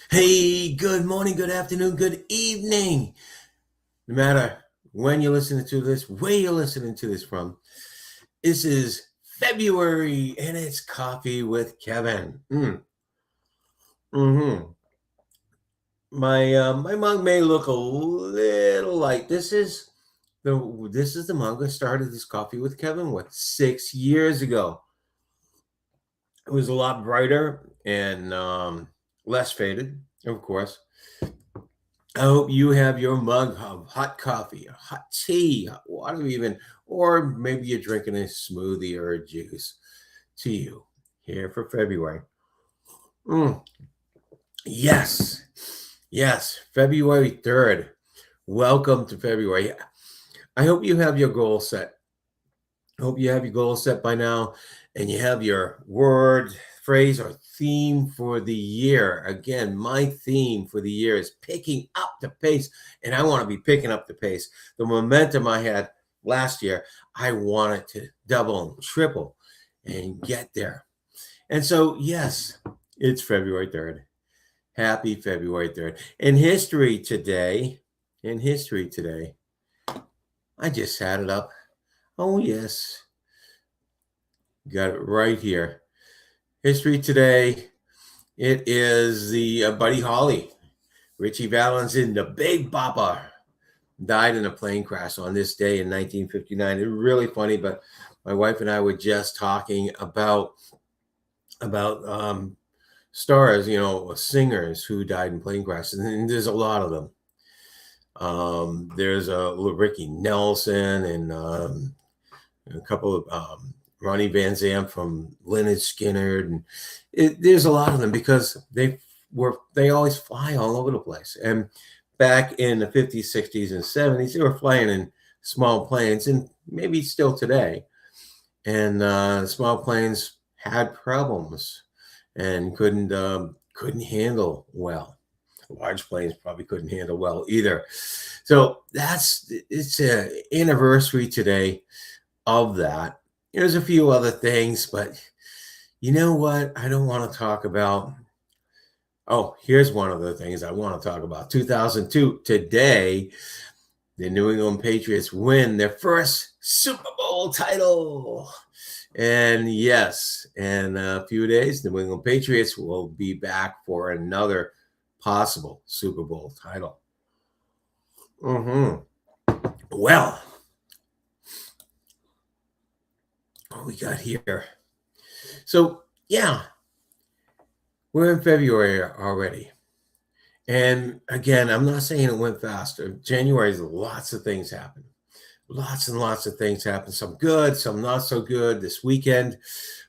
Hey, good morning, good afternoon, good evening. No matter when you're listening to this, where you're listening to this from, this is February and it's Coffee with Kevin. Mm-hmm. My mug may look a little light. This is the mug I started this Coffee with Kevin with 6 years ago. It was a lot brighter and less faded, of course. I hope you have your mug of hot coffee, hot tea, hot water, even, or maybe you're drinking a smoothie or a juice to you here for February. Mm, yes, yes, February 3rd. Welcome to February. I hope you have your goal set. I hope you have your goal set by now and you have your word, phrase, or theme for the year. Again, my theme for the year is picking up the pace, and I want to be picking up the pace. The momentum I had last year, I want it to double and triple and get there. And so, yes, it's February 3rd. Happy February 3rd. In history today, I just had it up. Oh, yes. Got it right here. History today. It is the Buddy Holly, Richie Valens in the Big Bopper, died in a plane crash on this day in 1959. It's really funny, but my wife and I were just talking about stars, singers who died in plane crashes, and there's a lot of them. There's a Ricky Nelson and a couple of Ronnie Van Zant from Lynyrd Skynyrd, and there's a lot of them because they always fly all over the place. And back in the 50s, 60s, and 70s, they were flying in small planes, and maybe still today. And small planes had problems and couldn't handle well. Large planes probably couldn't handle well either. So it's an anniversary today of that. There's a few other things, but you know what? I don't want to talk about. Oh, here's one of the things I want to talk about. 2002, today, the New England Patriots win their first Super Bowl title. And yes, in a few days, the New England Patriots will be back for another possible Super Bowl title. Mm-hmm. Well, what we got here? So, yeah, we're in February already. And again, I'm not saying it went faster. January, lots of things happen. Lots and lots of things happen. Some good, some not so good. This weekend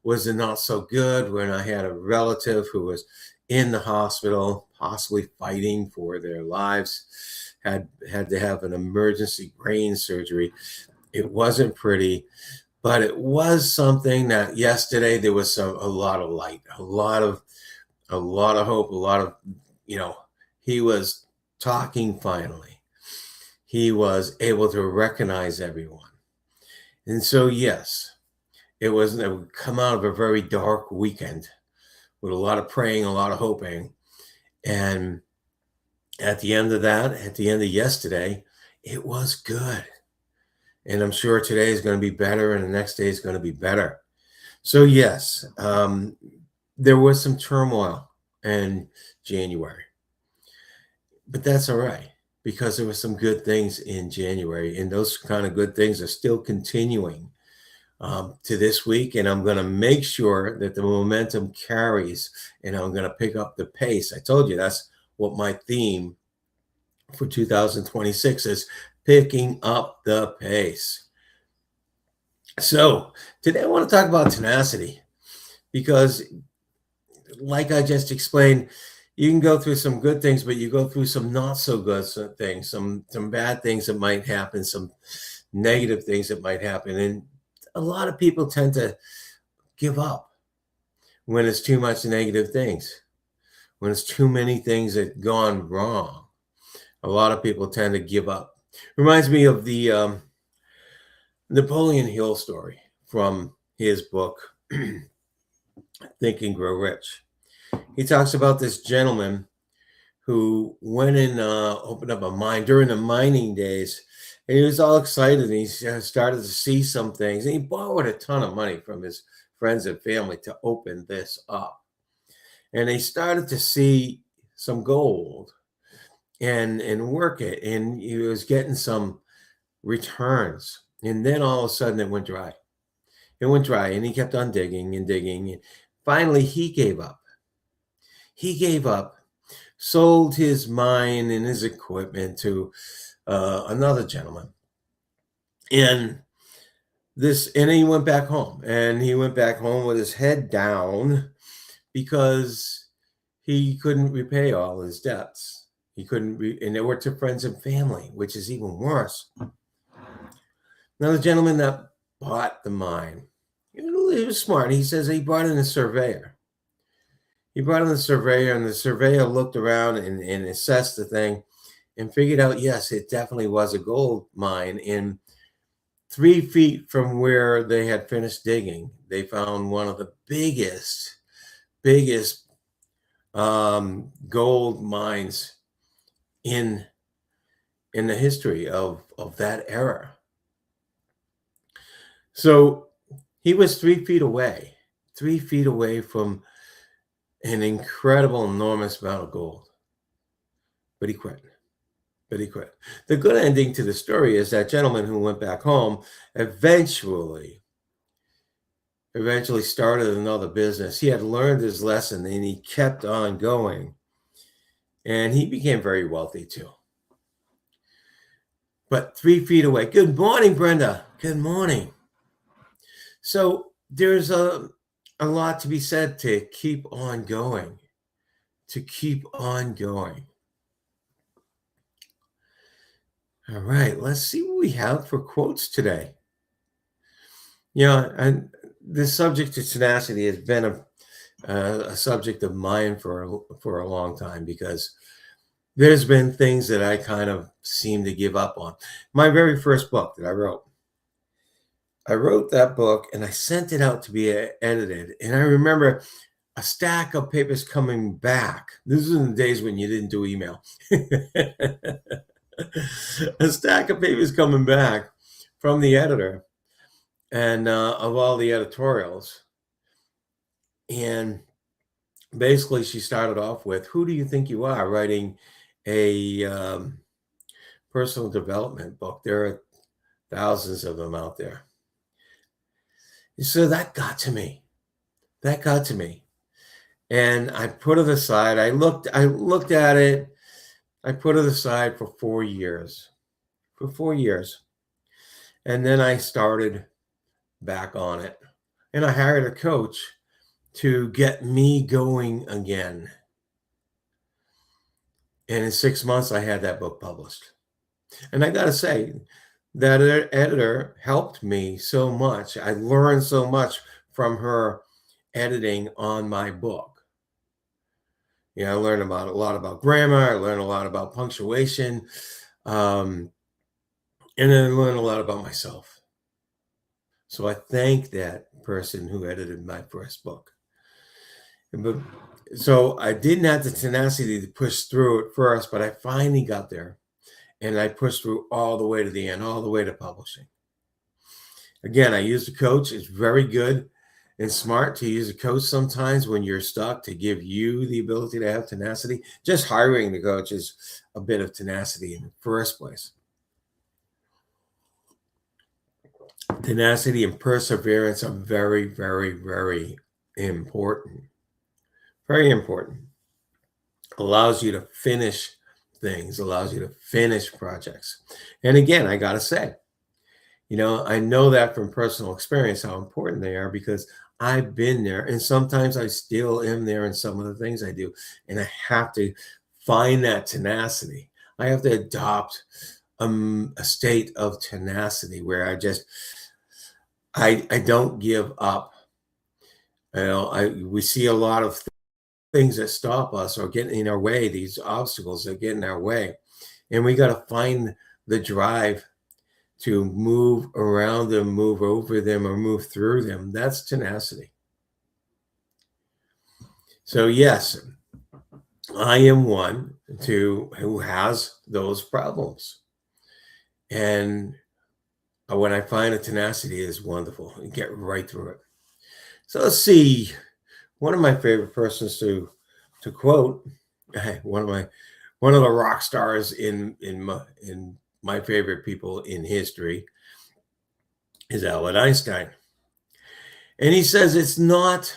was a not so good when I had a relative who was in the hospital, possibly fighting for their lives, had to have an emergency brain surgery. It wasn't pretty, but it was something that yesterday there was a lot of light, a lot of hope, a lot of, he was talking finally. He was able to recognize everyone. And so, yes, it would come out of a very dark weekend with a lot of praying, a lot of hoping. And at the end of that, at the end of yesterday, it was good. And I'm sure today is going to be better and the next day is going to be better. So, yes, there was some turmoil in January, but that's all right because there were some good things in January, and those kind of good things are still continuing to this week. And I'm going to make sure that the momentum carries, and I'm going to pick up the pace. I told you that's what my theme for 2026 is: picking up the pace. So today I want to talk about tenacity because, like I just explained, you can go through some good things, but you go through some not so good things, some bad things that might happen, some negative things that might happen, and a lot of people tend to give up when it's too much negative things, when it's too many things that gone wrong. A lot of people tend to give up. Reminds me of the Napoleon Hill story from his book Think and Grow Rich. He talks about this gentleman who went and opened up a mine during the mining days. And he was all excited, and he started to see some things. And he borrowed a ton of money from his friends and family to open this up. And they started to see some gold and work it. And he was getting some returns. And then all of a sudden it went dry. It went dry, and he kept on digging and digging. And finally, he gave up. He gave up, sold his mine and his equipment to another gentleman. And and he went back home. And he went back home with his head down because he couldn't repay all his debts. He couldn't, and they were to friends and family, which is even worse. Now, the gentleman that bought the mine, he was smart. He says he brought in a surveyor. He brought in the surveyor, and the surveyor looked around and assessed the thing and figured out, yes, it definitely was a gold mine. And 3 feet from where they had finished digging, they found one of the biggest gold mines in the history of that era. So he was 3 feet away from an incredible, enormous amount of gold. But he quit. The good ending to the story is that gentleman who went back home eventually started another business. He had learned his lesson, and he kept on going. And he became very wealthy too. But 3 feet away. Good morning, Brenda. Good morning. So there's a lot to be said to keep on going. All right, let's see what we have for quotes today. And the subject of tenacity has been a subject of mine for a long time, because there's been things that I kind of seem to give up on. My very first book that I wrote that book, and I sent it out to be edited. And I remember a stack of papers coming back. This was in the days when you didn't do email. A stack of papers coming back from the editor and of all the editorials. And basically she started off with, "Who do you think you are writing a personal development book? There are thousands of them out there." So that got to me. And I put it aside. I looked at it. I put it aside for 4 years. And then I started back on it. And I hired a coach to get me going again. And in 6 months, I had that book published. And I got to say, that editor helped me so much. I learned so much from her editing on my book. I learned a lot about grammar. I learned a lot about punctuation. And then I learned a lot about myself. So I thank that person who edited my first book. So I didn't have the tenacity to push through at first, but I finally got there. And I pushed through all the way to the end, all the way to publishing. Again, I used a coach. It's very good and smart to use a coach sometimes when you're stuck, to give you the ability to have tenacity. Just hiring the coach is a bit of tenacity in the first place. Tenacity and perseverance are very, very, very important. Very important. Allows you to finish things, allows you to finish projects. And again, I got to say, I know that from personal experience how important they are, because I've been there, and sometimes I still am there in some of the things I do. And I have to find that tenacity. I have to adopt a state of tenacity where I don't give up. We see a lot of things that stop us or get in our way, these obstacles that get in our way. And we got to find the drive to move around them, move over them, or move through them. That's tenacity. So yes, I am one who has those problems. And when I find a tenacity is wonderful and get right through it. So let's see. One of my favorite persons to quote, one of the rock stars in my favorite people in history is Albert Einstein. And he says it's not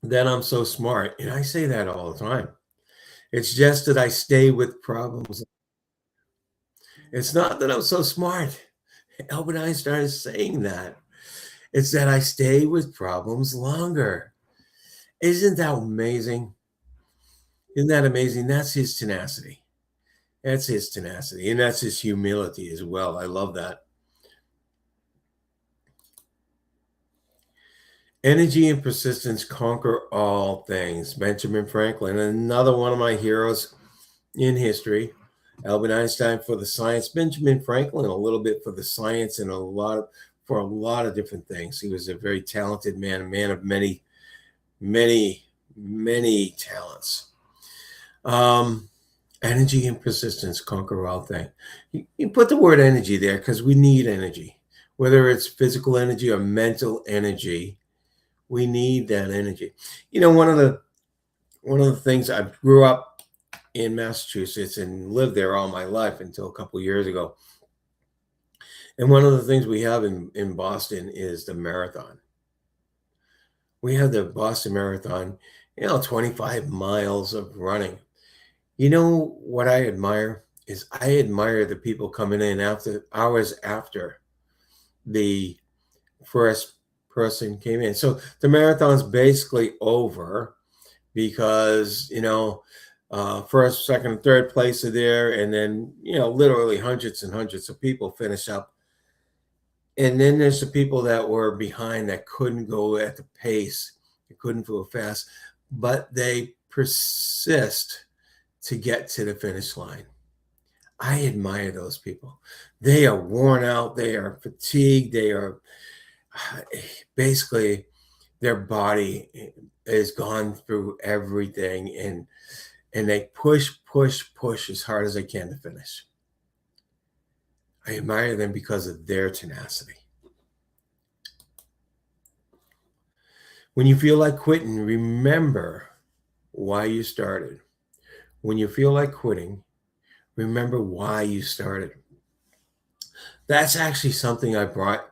that I'm so smart, and I say that all the time. It's just that I stay with problems. It's not that I'm so smart. Albert Einstein is saying that. It's that I stay with problems longer. Isn't that amazing? Isn't that amazing? That's his tenacity. That's his tenacity. And that's his humility as well. I love that. Energy and persistence conquer all things. Benjamin Franklin, another one of my heroes in history. Albert Einstein for the science, Benjamin Franklin a little bit for the science, and for a lot of different things. He was a very talented man, a man of many talents. Um, Energy and persistence conquer all things. You put the word energy there because we need energy, whether it's physical energy or mental energy. We need that energy. You know, one of the things I grew up in Massachusetts and lived there all my life until a couple of years ago. And one of the things we have in Boston is the marathon. We have the Boston Marathon, 25 miles of running. You know what I admire is I admire the people coming in after hours after the first person came in. So the marathon's basically over because first, second, and third place are there, and then literally hundreds and hundreds of people finish up. And then there's the people that were behind that couldn't go at the pace, they couldn't go fast, but they persist to get to the finish line. I admire those people. They are worn out, they are fatigued, they are basically their body has gone through everything, and they push as hard as they can to finish. I admire them because of their tenacity. When you feel like quitting, remember why you started. When you feel like quitting, remember why you started. That's actually something I brought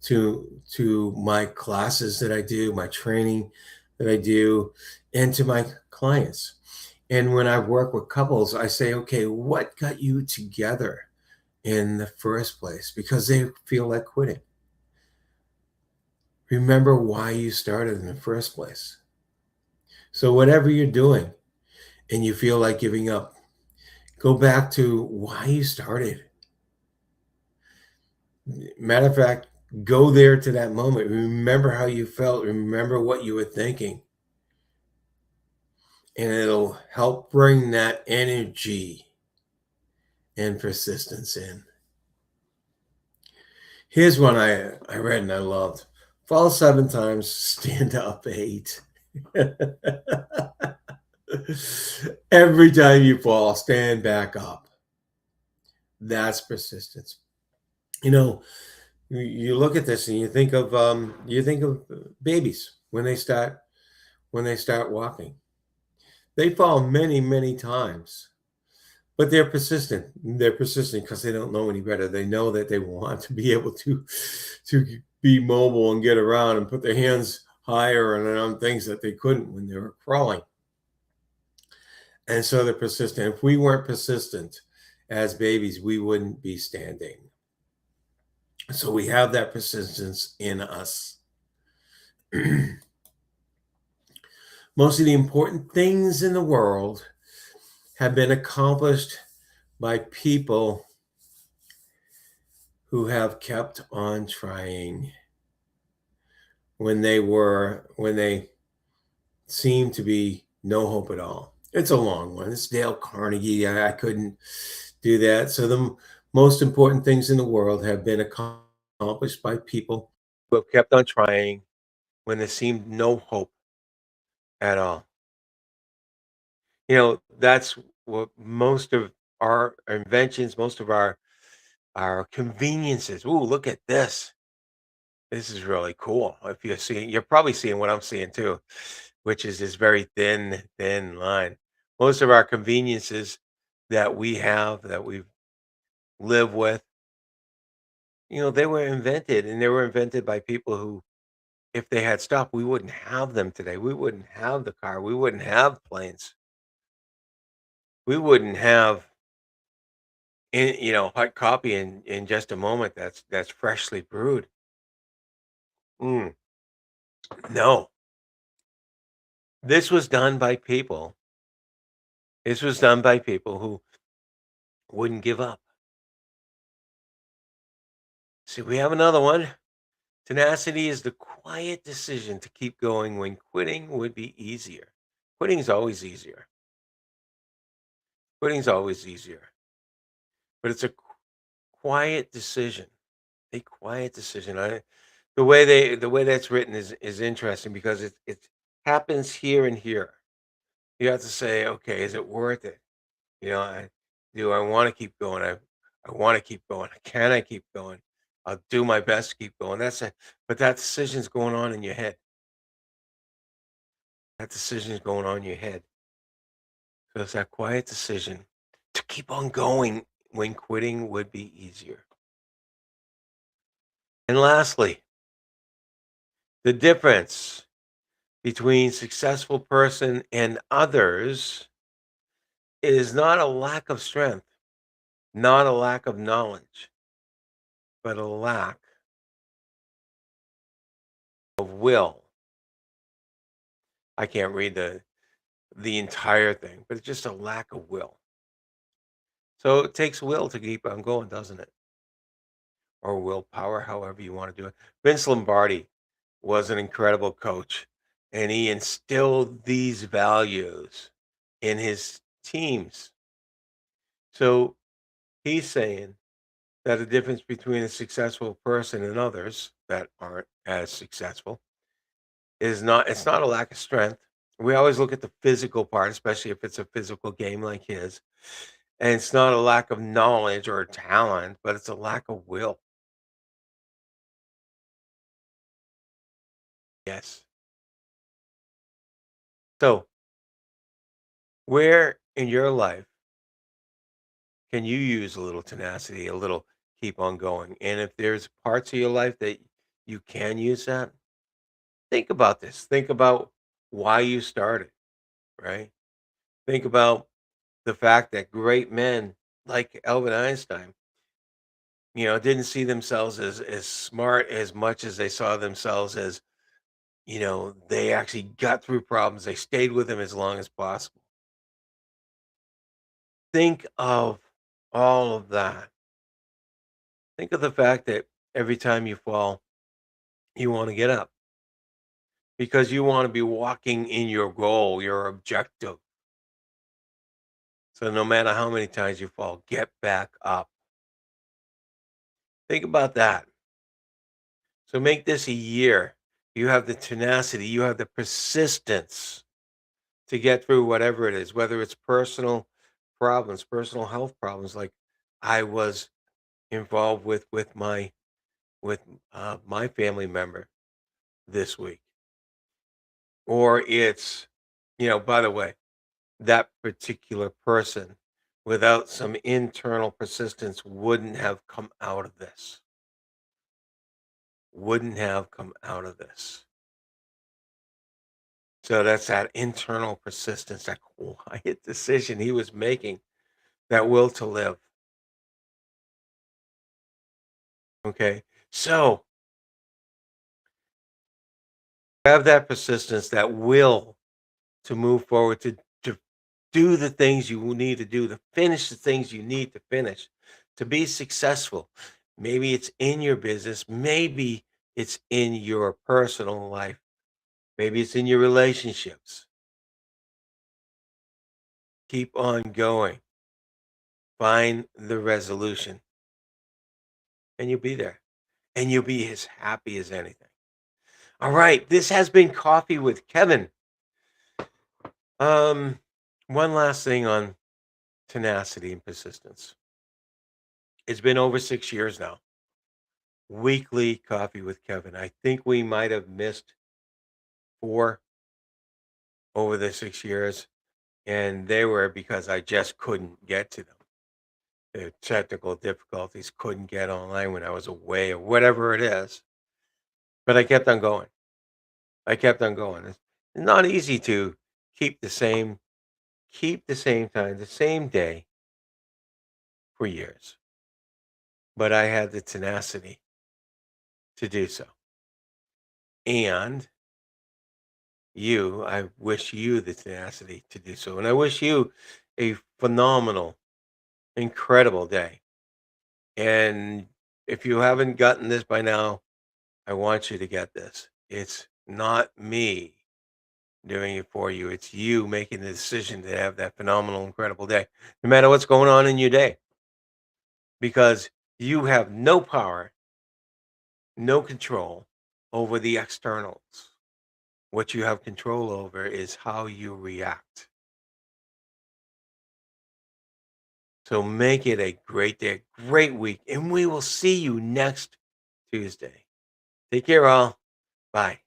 to my classes that I do, my training that I do, and to my clients. And when I work with couples, I say, okay, what got you together in the first place? Because they feel like quitting. Remember why you started in the first place. So, whatever you're doing and you feel like giving up, go back to why you started. Matter of fact, go there to that moment. Remember how you felt. Remember what you were thinking. And it'll help bring that energy and persistence in. Here's one I read and I loved. Fall 7 times, stand up 8. Every time you fall, stand back up. That's persistence. You know, you look at this and you think of babies when they start walking. They fall many times, but they're persistent. They're persistent because they don't know any better. They know that they want to be able to be mobile and get around and put their hands higher and on things that they couldn't when they were crawling. And so they're persistent. If we weren't persistent as babies, we wouldn't be standing. So we have that persistence in us. Most of the important things in the world have been accomplished by people who have kept on trying when they seemed to be no hope at all. It's a long one. It's Dale Carnegie. I couldn't do that. So the most important things in the world have been accomplished by people who have kept on trying when there seemed no hope at all. That's what most of our inventions, most of our conveniences. Ooh, look at this. This is really cool. If you're seeing, you're probably seeing what I'm seeing too, which is this very thin, thin line. Most of our conveniences that we have, that we live with, they were invented, and they were invented by people who, if they had stopped, we wouldn't have them today. We wouldn't have the car. We wouldn't have planes. We wouldn't have, hot coffee in just a moment. That's freshly brewed. Mm, no, this was done by people. This was done by people who wouldn't give up. See, we have another one. Tenacity is the quiet decision to keep going when quitting would be easier. Quitting's always easier. Quitting's always easier, but it's a quiet decision. A quiet decision. The way that's written is interesting because it happens here and here. You have to say, okay, is it worth it? Do I want to keep going? I want to keep going. Can I keep going? I'll do my best to keep going. But that decision's going on in your head. That decision is going on in your head. So it's that quiet decision to keep on going when quitting would be easier. And lastly, the difference between successful person and others is not a lack of strength, not a lack of knowledge, but a lack of will. I can't read the entire thing, but it's just a lack of will. So it takes will to keep on going, doesn't it? Or willpower, however you want to do it. Vince Lombardi was an incredible coach, and he instilled these values in his teams. So he's saying that the difference between a successful person and others that aren't as successful is not it's not a lack of strength. We always look at the physical part, especially if it's a physical game like his. And it's not a lack of knowledge or talent, but it's a lack of will. Yes. So, where in your life can you use a little tenacity, a little keep on going? And if there's parts of your life that you can use that, think about this. Think about why you started, right? Think about the fact that great men like Albert Einstein, didn't see themselves as smart as much as they saw themselves as, they actually got through problems. They stayed with them as long as possible. Think of all of that. Think of the fact that every time you fall, you want to get up because you want to be walking in your goal, your objective. So no matter how many times you fall, get back up. Think about that. So make this a year. You have the tenacity, you have the persistence to get through whatever it is, whether it's personal problems, personal health problems like I was involved with my family member this week. Or it's, by the way, that particular person without some internal persistence wouldn't have come out of this. Wouldn't have come out of this. So that's that internal persistence, that quiet decision he was making, that will to live. Okay. So have that persistence, that will to move forward, to do the things you need to do, to finish the things you need to finish, to be successful. Maybe it's in your business, maybe it's in your personal life, maybe it's in your relationships. Keep on going. Find the resolution, and you'll be there. And you'll be as happy as anything. All right. This has been Coffee with Kevin. Um, One last thing on tenacity and persistence. It's been over 6 years now. Weekly coffee with Kevin. I think we might have missed four over the 6 years, and they were because I just couldn't get to them. The technical difficulties, couldn't get online when I was away or whatever it is. But I kept on going. I kept on going. It's not easy to keep the same keep the same time, the same day for years. But I had the tenacity to do so. And I wish you the tenacity to do so. And I wish you a phenomenal, incredible day. And if you haven't gotten this by now, I want you to get this. It's not me doing it for you. It's you making the decision to have that phenomenal, incredible day, no matter what's going on in your day, because you have no power, no control over the externals. What you have control over is how you react. So make it a great day, great week, and we will see you next Tuesday. Take care, all. Bye.